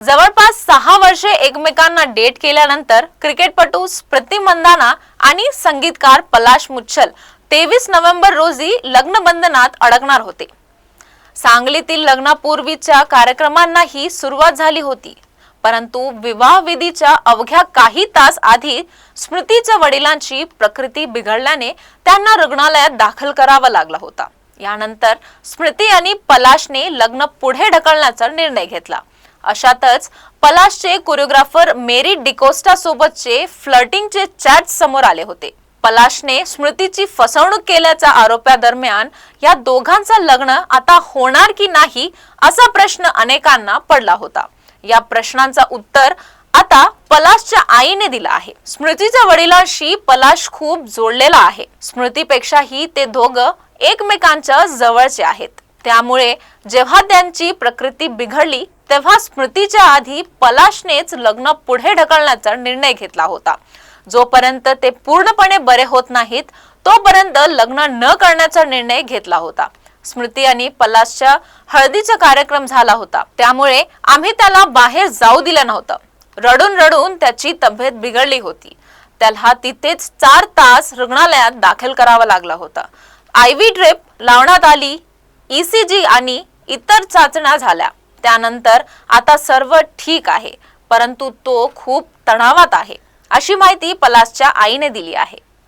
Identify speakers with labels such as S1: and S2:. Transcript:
S1: जवळपास 6 वर्षे एकमेकांना डेट केल्यानंतर क्रिकेटपटू स्मृती मंदाना आणि संगीतकार पलाश मुच्छल 23 नोव्हेंबर रोजी लग्नबंधनात अडकणार होते। सांगलीतील लग्नापूर्वीच्या कार्यक्रमांनाही सुरुवात झाली होती, परंतु विवाह विधीच्या अवघ्या काही तास आधी स्मृतीच्या वडिलांची प्रकृती बिघडल्याने त्यांना रुग्णालयात दाखल करावा लागला होता। यानंतर स्मृती आणि पलाशने लग्न पुढे ढकलण्याचा निर्णय घेतला। अशातच पलाशचे कोरिओग्राफर मेरी डिकोस्टा सोबतचे फ्लर्टिंगचे चॅट समोर आले होते। पलाशने स्मृतीची फसवणूक केल्याच्या आरोपादरम्यान या दोघांचा लग्न आता होणार की नाही असा प्रश्न अनेकांना पडला होता। या प्रश्नांचा उत्तर आता पलाशच्या आईने दिला आहे। स्मृतीच्या वडिलांशी पलाश खूप जोडलेला आहे। स्मृतीपेक्षाही ते दोघं एकमेकांच्या जवळचे आहेत। त्यामुळे जेव्हा त्यांची प्रकृती बिघडली तेव्हा स्मृतीच्या आधी पलाशनेच लग्न पुढे ढकलण्याचा निर्णय घेतला होता। जोपर्यंत ते पूर्णपणे बरे होत नाहीत तोपर्यंत लग्न न करण्याचा निर्णय घेतला होता। स्मृती आणि पलाशच्या हळदीचा कार्यक्रम झाला होता, त्यामुळे आम्ही त्याला बाहेर जाऊ दिलं नव्हतं। रडून रडून त्याची तब्येत बिघडली होती। त्याला तिथेच 4 तास रुग्णालयात दाखल करावा लागला होता। IV ड्रिप लावण्यात आली, ECG आणि इतर चाचण्या झाल्या। त्यानंतर आता सर्व ठीक आहे, परंतु तो खूप तणावात आहे, अशी माहिती पलाशच्या आईने दिली आहे।